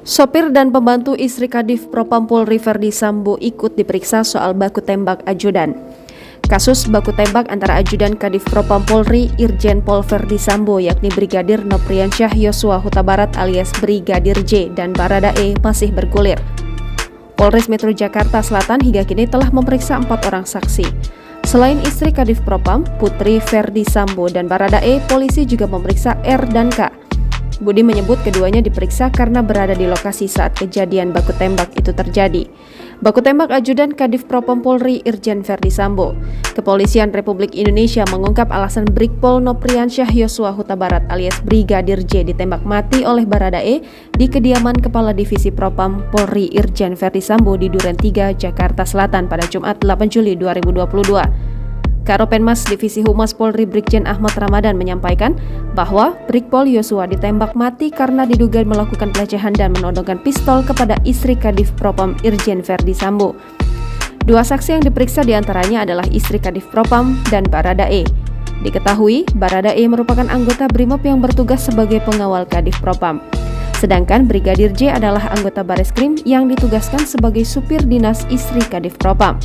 Sopir dan pembantu istri Kadif Propam Polri Ferdi Sambo ikut diperiksa soal baku tembak ajudan. Kasus baku tembak antara ajudan Kadif Propam Polri Irjen Pol Ferdi Sambo yakni Brigadir Nopriansyah Yosua Huta Barat alias Brigadir J dan Baradae masih bergulir. Polres Metro Jakarta Selatan hingga kini telah memeriksa 4 orang saksi. Selain istri Kadif Propam, Putri Ferdi Sambo dan Baradae, polisi juga memeriksa R dan K. Budi menyebut keduanya diperiksa karena berada di lokasi saat kejadian baku tembak itu terjadi. Baku tembak ajudan Kadif Propam Polri Irjen Ferdi Sambo. Kepolisian Republik Indonesia mengungkap alasan Brigpol Nopriansyah Yosua Huta Barat alias Brigadir J ditembak mati oleh Baradae di kediaman Kepala Divisi Propam Polri Irjen Ferdi Sambo di Duren 3, Jakarta Selatan pada Jumat 8 Juli 2022. Karopenmas Divisi Humas Polri Brigjen Ahmad Ramadan menyampaikan bahwa Brigpol Yosua ditembak mati karena diduga melakukan pelecehan dan menodongkan pistol kepada istri Kadif Propam Irjen Ferdi Sambo. 2 saksi yang diperiksa diantaranya adalah istri Kadif Propam dan Baradae. Diketahui Baradae merupakan anggota Brimob yang bertugas sebagai pengawal Kadif Propam. Sedangkan Brigadir J adalah anggota Bareskrim yang ditugaskan sebagai supir dinas istri Kadif Propam.